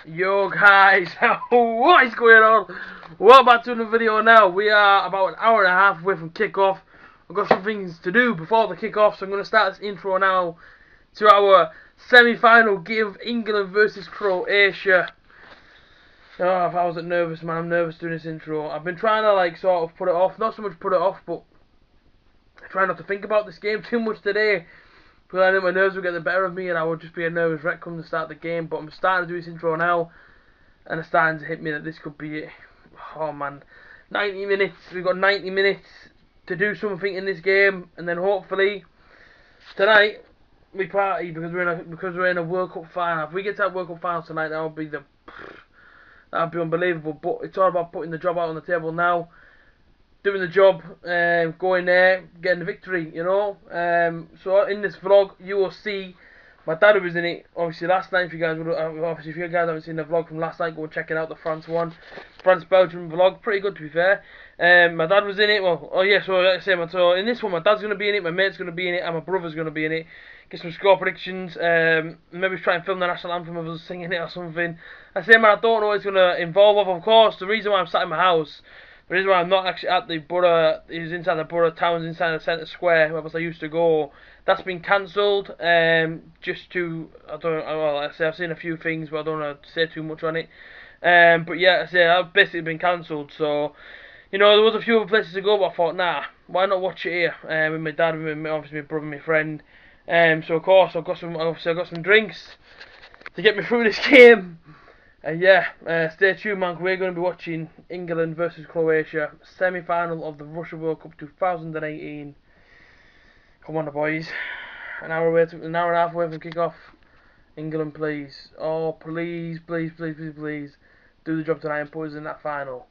Yo guys, what is going on? Welcome back to another video now. We are about an hour and a half away from kickoff. I've got some things to do before the kickoff, so I'm going to start this intro now to our semi-final game of England versus Croatia. Oh, if I wasn't nervous, man, I'm nervous doing this intro. I've been trying to sort of put it off, not so much put it off, but try not to think about this game too much today. Because I knew my nerves would get the better of me and I would just be a nervous wreck come to start the game. But I'm starting to do this intro now, and it's starting to hit me that this could be it. Oh man, 90 minutes. We've got 90 minutes to do something in this game, and then hopefully tonight we party because we're in a World Cup final. If we get to that World Cup final tonight, that would be unbelievable. But it's all about putting the job out on the table now. Doing the job, going there, getting the victory, you know. So in this vlog, you will see my dad was in it. Obviously, last night, if you guys haven't seen the vlog from last night, go and check it out. The France-Belgium vlog, pretty good to be fair. My dad was in it. Well, oh yeah. So like I say, so in this one, my dad's gonna be in it, my mate's gonna be in it, and my brother's gonna be in it. Get some score predictions. Maybe try and film the national anthem of us singing it or something. I say, man, I don't know what it's gonna involve. Of course, the reason why I'm sat in my house. The reason why I'm not actually at the borough is inside the borough towns, inside the centre square, where I used to go. That's been cancelled. Just to I've seen a few things, but I don't want to say too much on it. But yeah, I've basically been cancelled. So you know, there was a few other places to go, but I thought, nah, why not watch it here with my dad, obviously my brother, my friend. So of course I've got some drinks to get me through this game. Yeah, stay tuned, man. We're going to be watching England versus Croatia, semi-final of the Russia World Cup 2018. Come on, the boys. An hour and a half away from kick-off. England, please. Oh, please, please, please, please, please. Do the job tonight and put us in that final.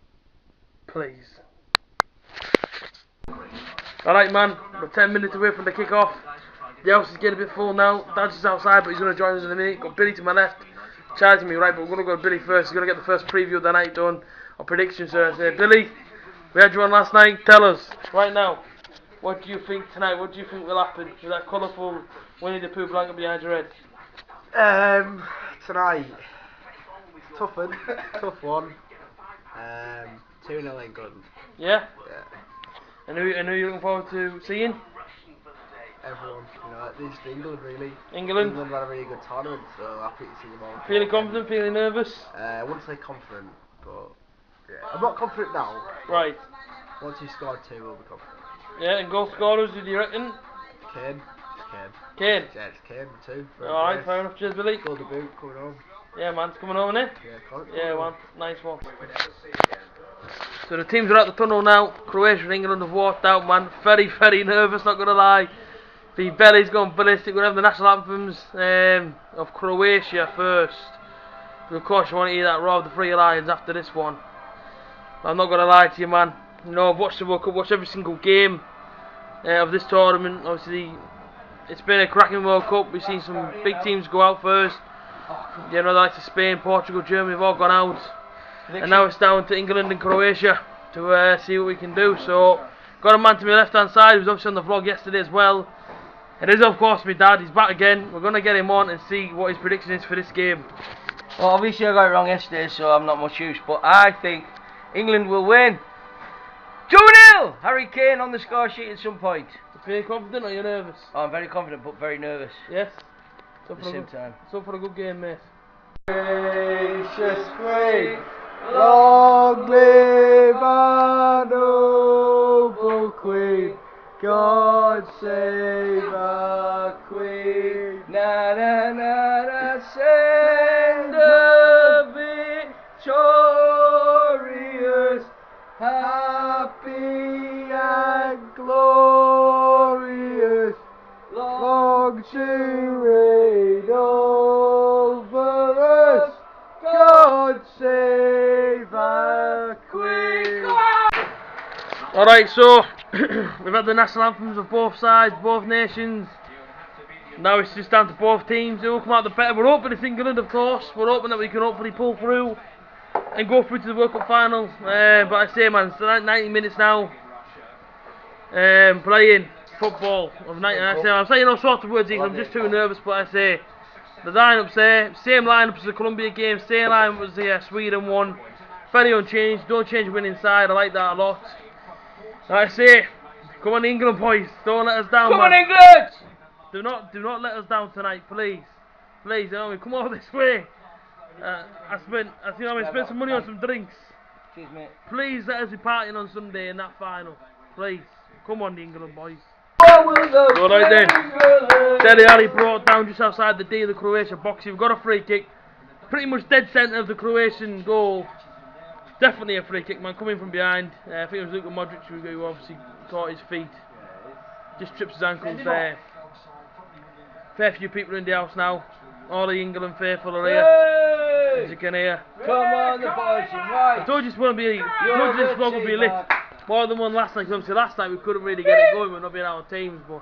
Please. Alright, man. We're 10 minutes away from the kick-off. The house is getting a bit full now. Dad's just outside, but he's going to join us in a minute. Got Billy to my left. Charging me right, but we're going to go to Billy first. He's going to get the first preview of the night done. Our predictions, so I say, Billy, we had you on last night. Tell us, right now, what do you think tonight? What do you think will happen with that colourful Winnie the Pooh blanket behind your head? Tonight, tough one. 2-0 England. Yeah? Yeah. And who are you looking forward to seeing? Everyone, you know, this is England really. England had a really good tournament, so happy to see them all. Feeling confident, feeling nervous? I wouldn't say confident, but yeah. I'm not confident now. Right. Once you score 2, we'll be confident. Yeah, and goal scorers, who do you reckon? Kane. Kane? Yeah, it's Kane, 2. Alright, fair enough. Cheers, Billy. Goal debut, coming home. Yeah, man, it's coming home, innit? Yeah, man, nice one. So the teams are out the tunnel now. Croatia and England have walked out, man. Very, very nervous, not gonna lie. The belly's gone ballistic. We're going to have the national anthems of Croatia first. But of course, you want to hear that Roar of the Free Lions after this one. But I'm not going to lie to you, man. You know, I've watched the World Cup, watched every single game of this tournament. Obviously, it's been a cracking World Cup. We've seen some big teams go out first. You know, the likes of Spain, Portugal, Germany have all gone out. And now it's down to England and Croatia to see what we can do. So, got a man to my left-hand side who was obviously on the vlog yesterday as well. It is, of course, my dad. He's back again. We're going to get him on and see what his prediction is for this game. Well, obviously I got it wrong yesterday, so I'm not much use, but I think England will win 2-0! Harry Kane on the score sheet at some point. You feeling confident or are you nervous? Oh, I'm very confident, but very nervous. Yes? At the same time. So for a good game, mate. Gracious Queen, long live our noble Queen. God save our Queen. Na na na na, send the victorious, Happy and glorious, long to reign over us. God save our Queen. Alright, so we've had the national anthems of both sides, both nations. Now it's just down to both teams who will come out the better. We're hoping it's England, of course. We're hoping that we can hopefully pull through and go through to the World Cup final. But I say, man, it's 90 minutes now. Playing football of 90. I'm saying all sorts of words here. I'm just too nervous, but I say The lineups there, same lineup as the Colombia game, same lineup as the Sweden one. Very unchanged, don't change winning side, I like that a lot. Like I say, come on England boys, don't let us down. Come man. on England! Do not let us down tonight, please. Please, you know what I mean? Come over this way. I spent some money on some drinks. Cheers, mate. Please let us be partying on Sunday in that final. Please, come on the England boys. Go right then. Dele Alli brought down just outside the D of the Croatia box. You've got a free kick, pretty much dead centre of the Croatian goal. Definitely a free kick, man. Coming from behind. I think it was Luka Modric who obviously caught his feet. Just trips his ankles there. Fair few people in the house now. All the England faithful are here. As you can hear. Come on, the boys, right. I told you this vlog would be lit. More than one last night, because obviously last night we couldn't really get it going with not being our teams, but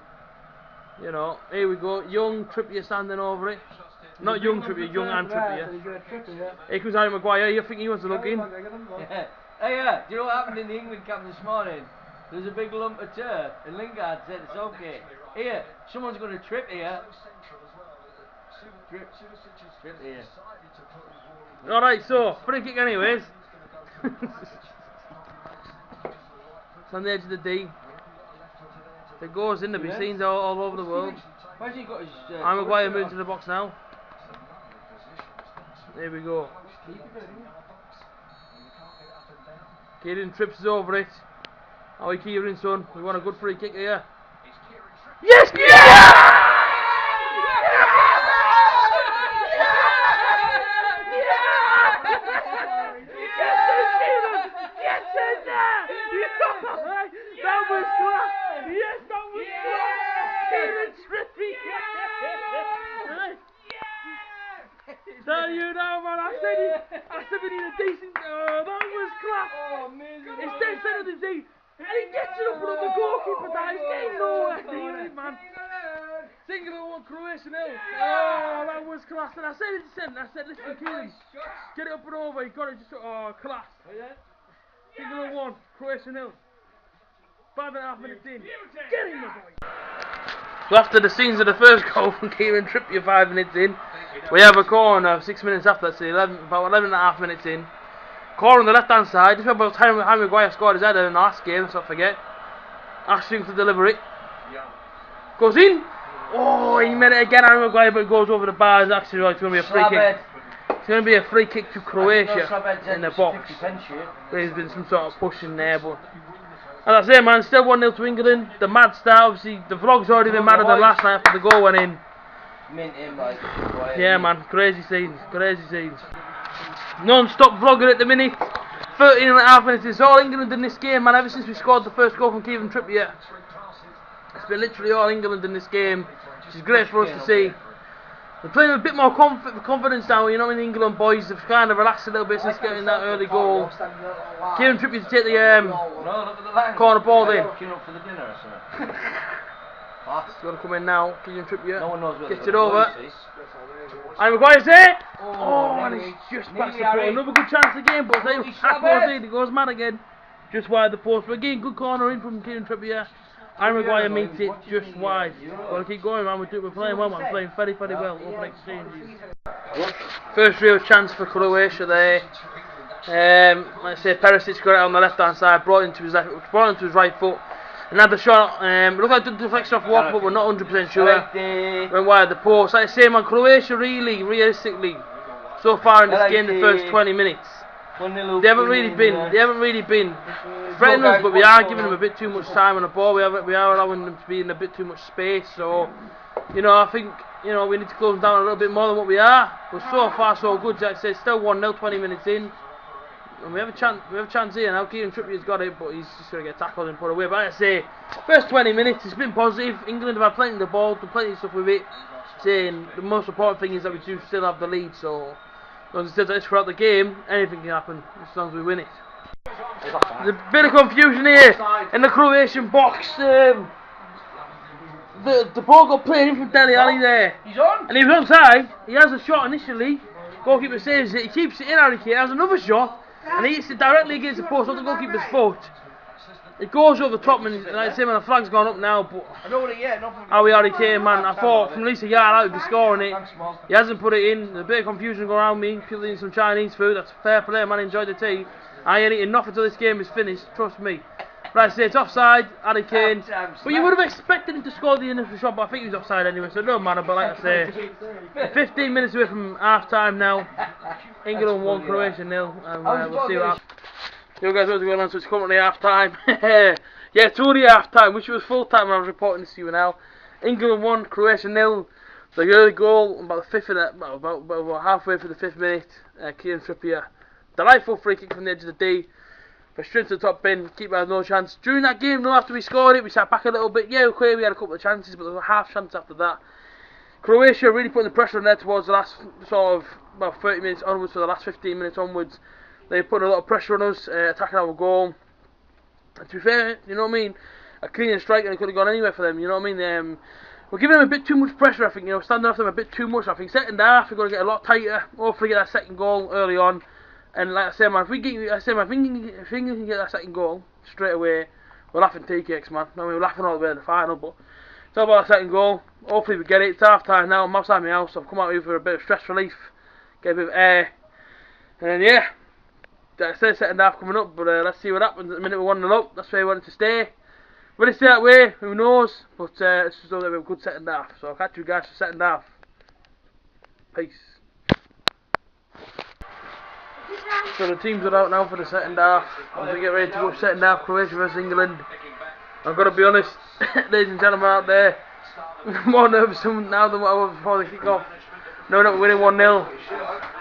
you know, here we go. Young Trippier standing over it. Not young Trippier, young and Trippier. Here comes Harry Maguire. You think he wants to look in? Yeah. Hey, do you know what happened in the England camp this morning? There was a big lump of turf, and Lingard said it's okay. Here, someone's going to trip here. Trip here. Alright, so, free kick anyways. It's on the edge of the D. It goes in to be seen all over the world. Where's he got his... I'm Maguire moving to the box now. There we go. Kieran trips over it. How are you, Kieran, son? We want a good free kick here. Yes! Yeah! Tell you now, man, I said we need a decent. Oh, that was class. Oh, amazing. It's dead centre of the D, and he gets it up on the goalkeeper down. He's getting nowhere near it, man. Singular one, Croatia nil. Oh, that was class. And I said it to Sen, I said, listen, Kieran, get it up and over. He got it just. Oh, class. Singular one, Croatia nil. 5.5 minutes in. Get him, the boy. So after the scenes of the first goal from Kieran Trippier 5 minutes in, we have a corner 6 minutes after, that's about 11.5 minutes in. Corner on the left hand side, just about time Harry Maguire scored his header in the last game, let's not forget. Asking to deliver it. Goes in! Oh, he made it again, Harry Maguire, but it goes over the bar. It's actually it's going to be a free kick. It's going to be a free kick to Croatia in the box. There's been some sort of push in there, but... And that's it, man, still 1-0 to England. The mad start, obviously, the vlog's already been madder than last night after the goal went in. Yeah, man, crazy scenes, crazy scenes. Non-stop vlogging at the minute. 13.5 minutes, it's all England in this game, man, ever since we scored the first goal from Kieran Trippier. It's been literally all England in this game, which is great for us to see. We're playing with a bit more confidence now, you know, in the England boys. They've kind of relaxed a little bit since getting that early goal. Kieran Trippier to take the corner ball in. He's going to come in now, Kieran Trippier. Gets it over. And Maguire's there! Oh, and he's just past the post. Another good chance again, but that goes in, he goes mad again. Just wide the post. But again, good corner in from Kieran Trippier. And Maguire meets it just wide. Got to keep going, man. We're playing well, man. We're playing very, very well. Open exchanges. First real chance for Croatia there. Like I say, Perisic got it on the left hand side, brought it into his right foot. Another shot. Looked like the deflection off Walker, but we're not 100% sure. Went wide the post. Like I say, man, Croatia really, realistically, so far in this game, the first 20 minutes, they haven't really been threatening us, but we are giving them a bit too much time on the ball. We are allowing them to be in a bit too much space. So, you know, I think, you know, we need to close them down a little bit more than what we are. But so far so good. Like I said, still 1-0, 20 minutes in. And we have a chance here now. Kieran Trippier's got it, but he's just going to get tackled and put away. But like I say, first 20 minutes, it's been positive. England have had plenty of the ball, done plenty of stuff with it. Saying the most important thing is that we do still have the lead. So, as long as it stays like this throughout the game, anything can happen as long as we win it. There's a bit of confusion here in the Croatian box. The ball got played in from Dele Alli there. He's on. And he was onside. He has a shot initially. Goalkeeper saves it. He keeps it in, Harry Kane. Has another shot. And he hits it directly against the post, not the goalkeeper's foot. It goes over the top, and like I say, man, the flag's gone up now, but I know what it, yeah, nothing. how he already came, man. I thought from at least a yard out he'd be scoring it. Thanks, Mark. He hasn't put it in. There's a bit of confusion going around me. People eating some Chinese food. That's fair play, man. Enjoy the tea. I ain't eating nothing until this game is finished. Trust me. Right, I say it's offside. Harry Kane. But you would have expected him to score the initial shot, but I think he was offside anyway, so it don't matter. But like I say, 15 minutes away from half time now. England 1, Croatia 0, and we'll see what happens. You guys, what's going on? So it's currently half time. Yeah, it's already half time, which was full time when I was reporting this to you now. England 1, Croatia 0. The early goal, about the fifth of that, about halfway through the 5th minute. Kieran Trippier, delightful free kick from the edge of the D. But straight to the top bin, keeper had no chance. During that game, though, after we scored it, we sat back a little bit. Yeah, okay, we had a couple of chances, but there was a half chance after that. Croatia really putting the pressure on there towards the last sort of about 30 minutes onwards, to the last 15 minutes onwards. They put a lot of pressure on us, attacking our goal. And to be fair, you know what I mean, a clean strike and it could have gone anywhere for them, you know what I mean. We're giving them a bit too much pressure, I think, you know, standing off them a bit too much. I think second half, we're going to get a lot tighter, hopefully get that second goal early on. And like I said, man, if we can get that second goal straight away, we're laughing tea cakes, man. I mean, we're laughing all the way to the final, but it's all about that second goal. Hopefully we get it. It's half time now. I'm outside my house. I've come out here for a bit of stress relief, get a bit of air, and then yeah, like I said, second half coming up. But let's see what happens. At the minute we're 1-0 up. That's where we want it to stay. Will it stay that way? Who knows? But it's just a good second half. So I'll catch you guys for second half. Peace. So the teams are out now for the second half. As we get ready to go second half, Croatia versus England. I've got to be honest, ladies and gentlemen out there, I'm more nervous now than what I was before the kick-off. Knowing that we're winning 1-0.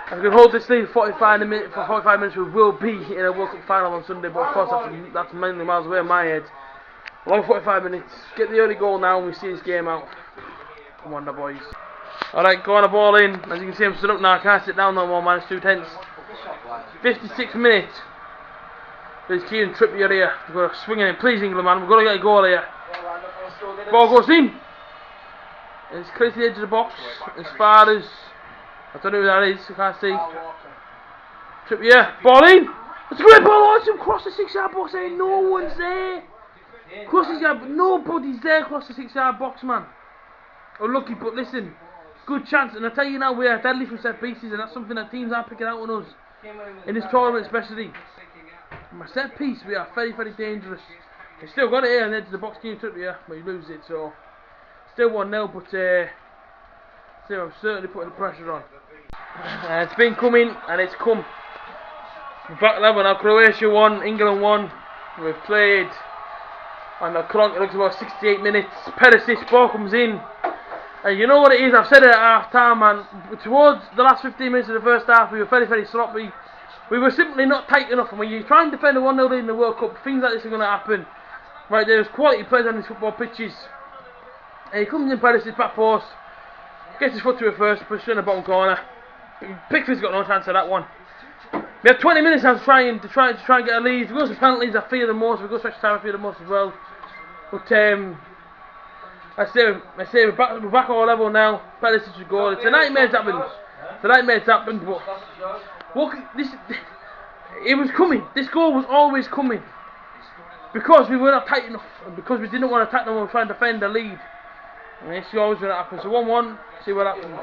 If we can hold this lead for 45 minutes, we will be in a World Cup final on Sunday. But of course, that's mainly miles away in my head. Long 45 minutes. Get the early goal now and we see this game out. Come on, the boys. Alright, go on the ball in. As you can see, I'm stood up now. I can't sit down no more, man. It's too tense. 56 minutes. There's Kieran Trippier here. We've got to swing in. Please, England, man. We've got to get a goal here. Ball goes in. It's close to the edge of the box. As far as... I don't know who that is. I can't see. Trippier. Ball in. It's a great ball. It's across the 6-yard box. Ain't no one's there. Cross the 6-yard. Nobody's there across the 6-yard box, man. Unlucky, but listen. Good chance. And I tell you now, we are deadly from set pieces, and that's something that teams are picking out on us. In this tournament especially. My set piece, we are very, very dangerous. He's still got it here on the edge of the box, Kieran Trippier, but he loses it, so still 1-0, but I'm certainly putting the pressure on. It's been coming, and it's come. Back level now, Croatia 1, England 1. We've played, and the clock, it looks about 68 minutes. Perisic, ball comes in. And you know what it is, I've said it at half time, man. Towards the last 15 minutes of the first half, we were very, very sloppy. We were simply not tight enough, and when you try and defend a 1-0 lead in the World Cup, things like this are going to happen. Right, there's quality players on these football pitches. And he comes in, Perisic, back post, gets his foot to it first, pushes it in the bottom corner. Pickford's got no chance of that one. We have 20 minutes now to try and get a lead. If we go to penalties, I fear the most. If we go to extra time, I fear the most as well. But I say we're back at our level now. Perisic should go. It's a nightmare it's happened. It's a nightmare it's happened, but it was coming. This goal was always coming. Because we were not tight enough, and because we didn't want to attack them, we were trying to defend the lead. And it's always going to happen. So 1-1, see what happens.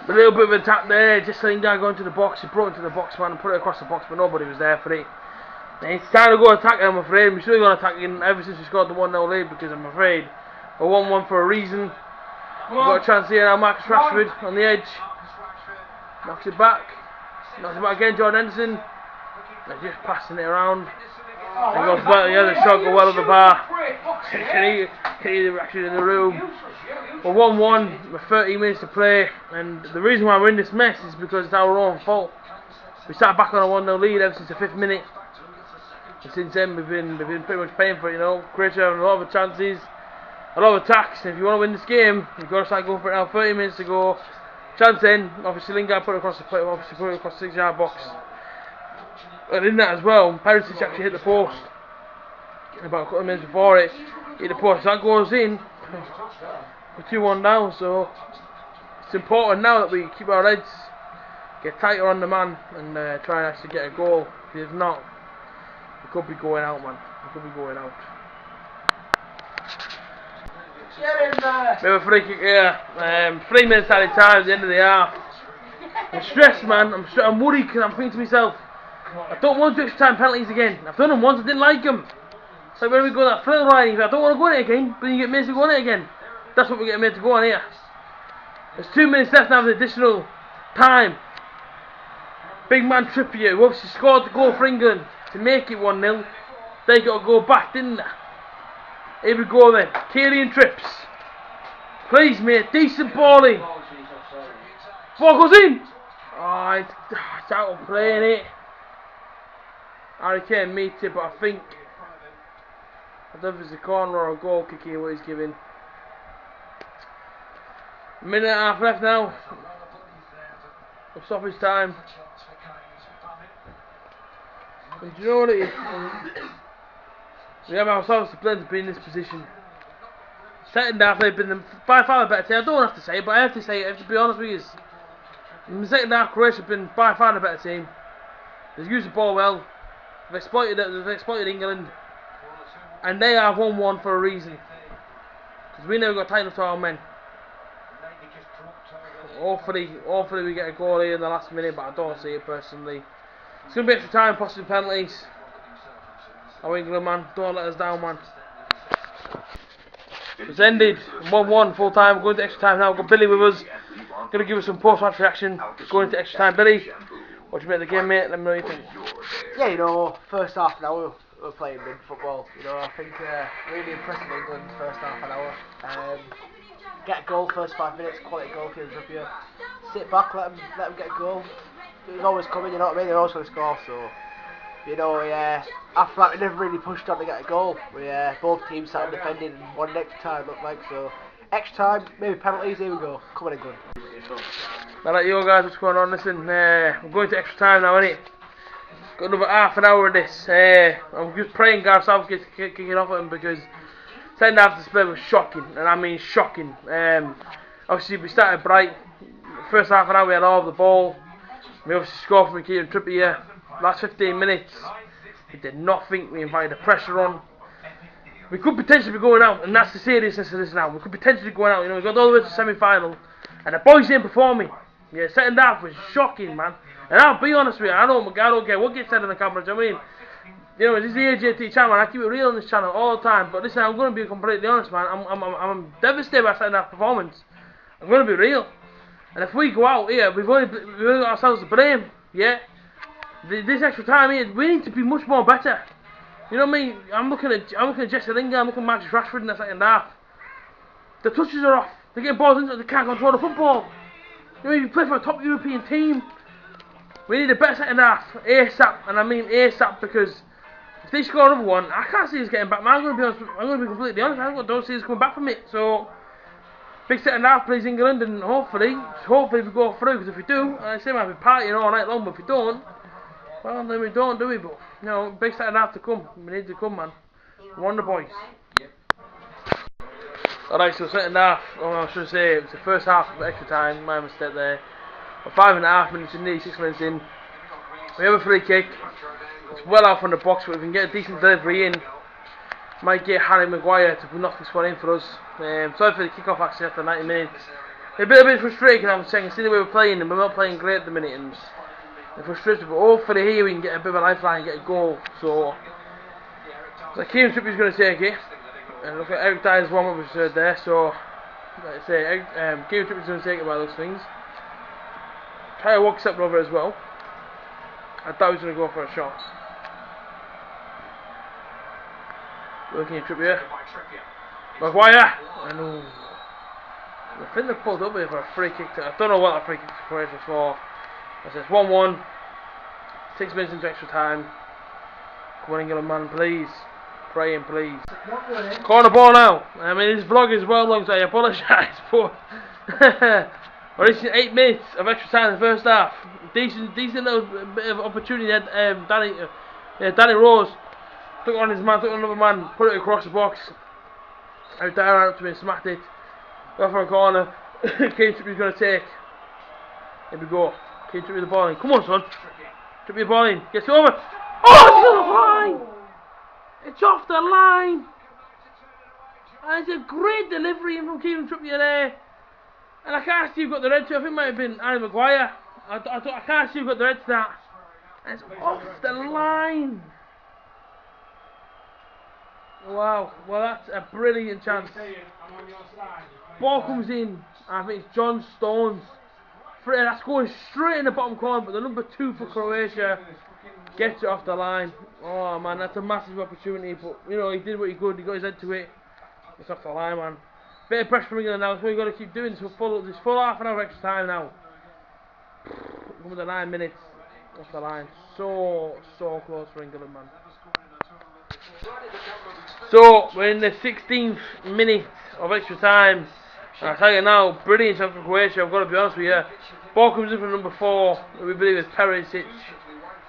A little bit of an attack there, just letting guy go into the box. He brought it into the box, man, and put it across the box, but nobody was there for it. And it's time to go attack, I'm afraid. We should have gone attacking ever since we scored the 1-0 lead, because I'm afraid we're 1-1 for a reason. We've got a chance here now, Marcus Rashford on the edge. Knocks it back. Knocks it back again, Jordan Henderson. They're just passing it around. He goes well, the other shot go well on the bar. Can hear the reaction in the room. We're 1-1 with 30 minutes to play, and the reason why we're in this mess is because it's our own fault. We started back on a 1-0 lead ever since the 5th minute. And since then we've been pretty much paying for it, you know. Croatia having a lot of chances, a lot of attacks, and if you want to win this game, you've got to start going for it now. 30 minutes to go. Chance in, obviously Lingard put it across the plate, obviously put it across the 6-yard box. And in that as well, Perisic actually hit the post about a couple of minutes before it. Hit the post, that goes in. We're 2-1 down, so it's important now that we keep our heads, get tighter on the man, and try and actually get a goal. If not, we could be going out, man. We could be going out. Get in there! We have a free kick here. 3 minutes added time at the end of the half. I'm stressed, man. I'm worried because I'm thinking to myself, I don't want to do extra time penalties again. I've done them once, I didn't like them. It's like when we go that thrill ride, I don't want to go on it again, but you get made to go on it again. That's what we're getting made to go on here. There's 2 minutes left now of the additional time. Big man Trippier, who obviously scored the goal for England to make it 1-0. They got to go back, didn't they? Here we go then. Kylian Trips. Please, mate, decent balling. Ball goes in. Oh, it's out of play, innit? Harry Kane meets it, but I think I don't know if it's a corner or a goal kick here what he's giving. Minute and a half left now. Of stoppage time. And do you know what it is? We have ourselves to blame to be in this position. Second half they've been by far the better team. I don't have to say it, but I have to say it. I have to be honest with you. In the second half, Croatia have been by far the better team. They've used the ball well. They've exploited it. They've exploited England, and they have 1-1 for a reason. Because we never got tight enough to our men. Hopefully we get a goal here in the last minute, but I don't see it personally. It's going to be extra time, possibly penalties. Oh, England, man, don't let us down, man. It's ended 1-1 full time. We're going to extra time now. We've got Billy with us. Going to give us some post-match reaction. Going into extra time, Billy. What do you make of the game, mate? Let me know what you think. Yeah, you know, first half an hour we were playing mid football. You know, I think really impressive England first half an hour. Get a goal first 5 minutes, quality goal, kills up here. Sit back, let them get a goal. It was always coming, you know what I mean? They're always going to score, so. You know, after that we never really pushed on to get a goal. We both teams started defending and won an extra time, looked like, so. Extra time, maybe penalties, here we go. Coming in good. Alright, you guys, what's going on? Listen, we're going to extra time now, innit? Got another half an hour of this. I'm just praying Gareth Southgate's kicking off at him because second half display was shocking, and I mean shocking. Obviously we started bright. First half an hour we had all of the ball. We obviously scored from Kylian Trippier. Last 15 minutes we did nothing. We invited the pressure on. We could potentially be going out, and that's the seriousness of this now. We could potentially be going out. You know, we got all the way to the semi-final, and the boys ain't performing. Yeah, second half was shocking, man. And I'll be honest with you, I don't care what gets said on the camera. Do you know what I mean? You know, this is the A.J.T channel, and I keep it real on this channel all the time. But listen, I'm going to be completely honest, man. I'm devastated by second half performance. I'm going to be real. And if we go out here, we've only got ourselves to blame. Yeah. This extra time here, we need to be much more better. You know what I mean? I'm looking at Jesse Lingard, I'm looking at Marcus Rashford in the second half. The touches are off. They're getting balls into it. They can't control the football. You know, you play for a top European team. We need a better second half, ASAP, and I mean ASAP, because if they score another one, I can't see us getting back. Man, I'm going to be completely honest. I don't see us coming back from it. So big second half, please, England, and hopefully we go through. Because if we do, I say might be partying all night long. But if we don't, well, then we don't, do we? But you know, big second half to come. We need to come, man. We want the boys. Alright, so second half. I should say it was the first half of extra time. My mistake there. 5.5 minutes in, nearly 6 minutes in. We have a free kick. It's well out from the box, but if we can get a decent delivery in, might get Harry Maguire to knock this one in for us. Sorry for the kick-off actually after 90 minutes. A bit frustrating, I'm saying. See the way we're playing, and we're not playing great at the minute, and we're frustrated. But hopefully here we can get a bit of a lifeline and get a goal. So Kylian Trippier's going to take it. And look at Eric Dyer's warm-up was there. So like I say, Kylian Trippier's going to take it by those things. Kyle walks up over as well. I thought he was going to go for a shot. Looking at Trippier. Maguire! And I think they pulled up here for a free kick. I don't know what that free kick to Croatia for. It says 1-1. 6 minutes into extra time. Come on, England, man, please. Praying, please. Corner ball now. I mean, this vlog is well long, so I apologise for. Well, it's 8 minutes of extra time in the first half. Decent little bit of opportunity. Danny Rose took on his man, took on another man, put it across the box. Out there, out to me, smacked it. Go for a corner. Kylian Trippier's going to take. Here we go. Kylian Trippier with the ball in. Come on, son. Trippier ball in. Gets over. Oh, it's going to fly. It's off the line. And it's a great delivery from Kieran Trippier there. And I can't see who got the red to. I think it might have been Harry Maguire. I can't see who got the red to that. And it's off the line. Wow. Well, that's a brilliant chance. Ball comes in. I think it's John Stones. That's going straight in the bottom corner. But the number 2 for Croatia gets it off the line. Oh man, that's a massive opportunity. But you know, he did what he could. He got his head to it. It's off the line, man. Bit of pressure from England now, so we've got to keep doing this. This full half an hour extra time now. Coming to 9 minutes off the line. So close for England, man. So we're in the 16th minute of extra time. And I tell you now, brilliant chance for Croatia. I've got to be honest with you. Ball comes in from number 4. We believe it's Perisic.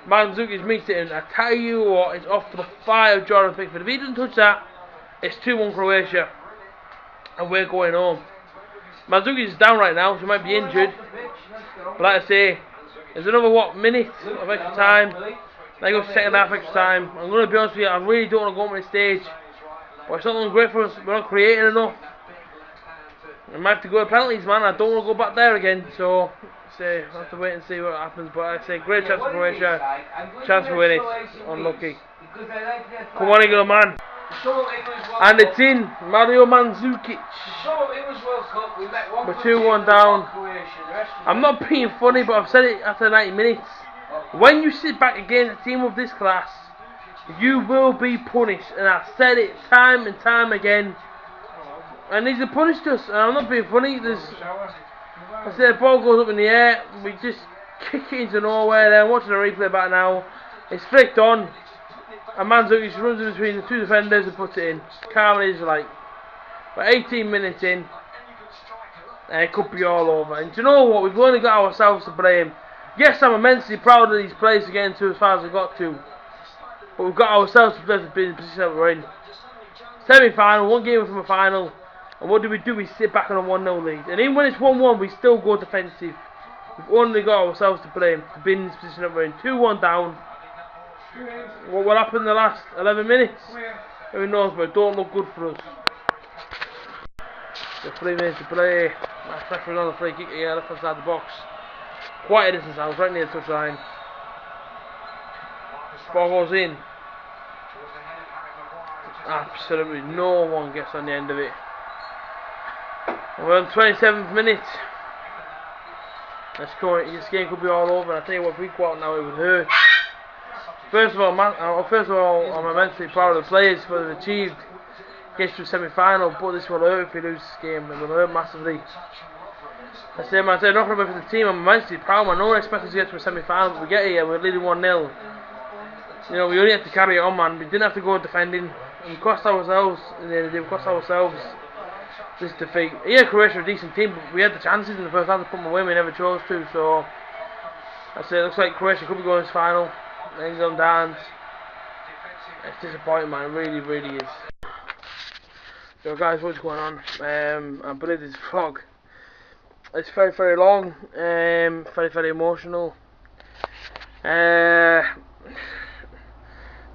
Mandzukic meets it, and I tell you what, it's off to the fire of Jordan Pickford. If he doesn't touch that, it's 2-1 Croatia. And we're going home. Mandzukic is down right now, so he might be injured. But like I say, there's another minute of extra time. Then goes second half extra time. I'm going to be honest with you, I really don't want to go on this stage. But it's not looking great for us. We're not creating enough. I might have to go to penalties, man. I don't want to go back there again. So, I have to wait and see what happens. But I say, great chance for Croatia. Chance to win it. Unlucky. Come on, England, man. And it's in. Mario Mandzukic. We're 2-1 down. I'm not being funny, but I've said it after 90 minutes. When you sit back against a team of this class, you will be punished. And I've said it time and time again. And these have punished us. And I'm not being funny. I said the ball goes up in the air. We just kick it into nowhere. Then watching the replay back now. It's flicked on. And Mandzukic runs in between the 2 defenders and puts it in. Calmly, is like, we're 18 minutes in, and it could be all over. And do you know what? We've only got ourselves to blame. Yes, I'm immensely proud of these players again, to as far as I got to. But we've got ourselves to blame for being in the position that we're in. Semi-final, 1 game from a final. And what do? We sit back on a 1-0 lead. And even when it's 1-1, we still go defensive. We've only got ourselves to blame for being in this position that we're in. 2-1 down. What happened in the last 11 minutes? Who knows, but it don't look good for us. The 3 minutes to play. Nice pressure on the free kick here, left hand side of the box. Quite a distance now, right near the touchline. Ball goes in. Absolutely no one gets on the end of it. And we're on 27th minute. This game could be all over. I tell you what, if we go out now, it would hurt. First of all, I'm immensely proud of the players for what they've achieved. Gets to a semi-final, but this will hurt if we lose this game. It will hurt massively. I say, man, nothing about the team. I'm immensely proud, man. No one expected to get to a semi-final, but we get here. We're leading 1-0. You know, we only have to carry it on, man. We didn't have to go defending. And we cost ourselves. We cost ourselves this defeat. Yeah, Croatia are a decent team, but we had the chances in the first half to put them away. We never chose to. So I say, it looks like Croatia could be going to this final. England dance. It's disappointing, man. It really, really is. So, guys, what's going on? I believe this vlog. It's very, very long. Very, very emotional.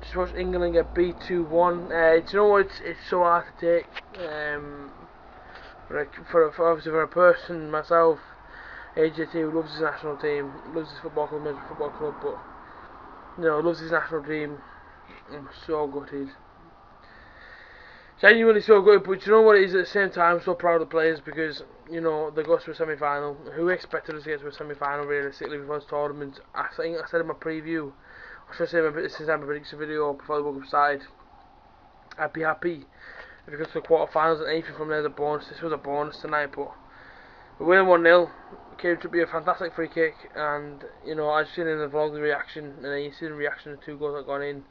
Just watched England get beat 2-1. You know what? It's so hard to take. Obviously for a person, myself, A.J.T, who loves his national team, loves his football club, but you know, loves his national team. I'm so gutted. Genuinely so good, but you know what it is at the same time, I'm so proud of the players because, you know, they got to a semi-final. Who expected us to get to a semi-final realistically before this tournament? I think I said in my preview, I should say this is my prediction video before the World Cup started, I'd be happy if we got to the quarter-finals and anything from there is a bonus. This was a bonus tonight, but we're winning 1-0. Came to be a fantastic free kick, and you know, I've seen in the vlog the reaction, and then you see the reaction of the 2 goals that gone in.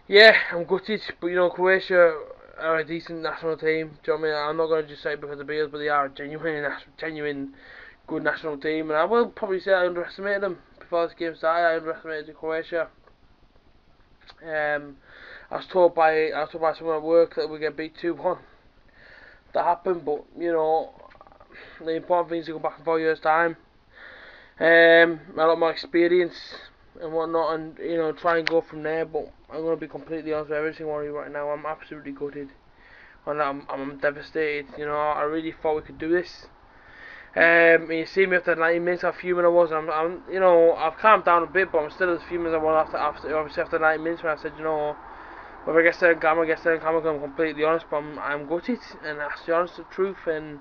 Yeah, I'm gutted, but you know, Croatia are a decent national team. Do you know what I mean? I'm not going to just say it because of Beals, but they are a genuine good national team, and I will probably say I underestimated them before this game started. I underestimated Croatia. I was told by someone at work that we get beat 2-1. That happened, but you know, the important thing is to go back in 4 years' time. A lot more experience. and whatnot, and you know, try and go from there. But I'm gonna be completely honest with every single one of you right now. I'm absolutely gutted, and I'm devastated. You know, I really thought we could do this. You see me after 90 minutes, how fuming I was. I'm, you know, I've calmed down a bit, but I'm still as fuming as I was after 90 minutes when I said, you know, whether I get there in camera, I'm completely honest, but I'm gutted, and that's the honest truth. And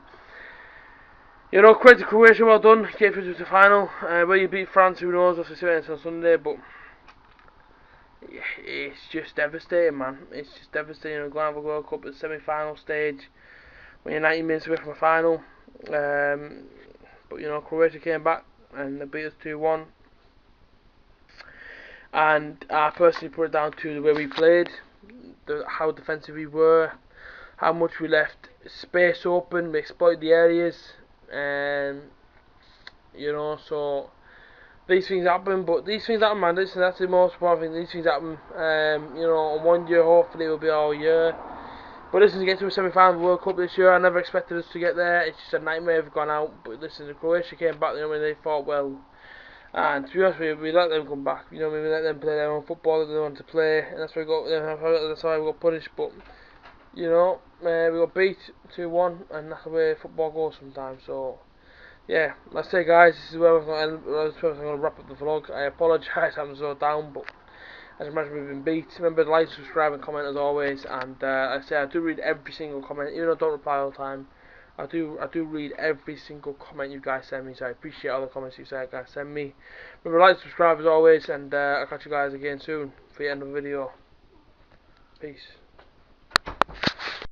you know, credit to Croatia, well done, get through to the final. Where you beat France, who knows? We'll see it on Sunday, but it's just devastating, man. It's just devastating. You know, going to have a World Cup at the semi-final stage when you're 90 minutes away from a final. But you know, Croatia came back and they beat us 2-1. And I personally put it down to the way we played, how defensive we were, how much we left space open, we exploited the areas, and you know, so these things happen. But these things happen, man. Listen, that's the most important thing. These things happen. You know, in 1 year, hopefully, it will be our year. But listen, to get to a semi-final of the World Cup this year, I never expected us to get there. It's just a nightmare we've gone out. But listen, the Croatia came back, you know, when they thought, well, and to be honest with you, we let them come back. You know, we let them play their own football that they want to play, and that's why we got. That's why we got punished. But you know, we got beat 2-1, and that's the way football goes sometimes. So yeah, let's say, guys, this is where I'm going to wrap up the vlog. I apologise, I'm so down, but as you imagine, we've been beat. Remember to like, subscribe, and comment as always. And I say I do read every single comment, even though I don't reply all the time. I do read every single comment you guys send me, so I appreciate all the comments you guys send me. Remember, like, subscribe as always, and I'll catch you guys again soon for the end of the video. Peace.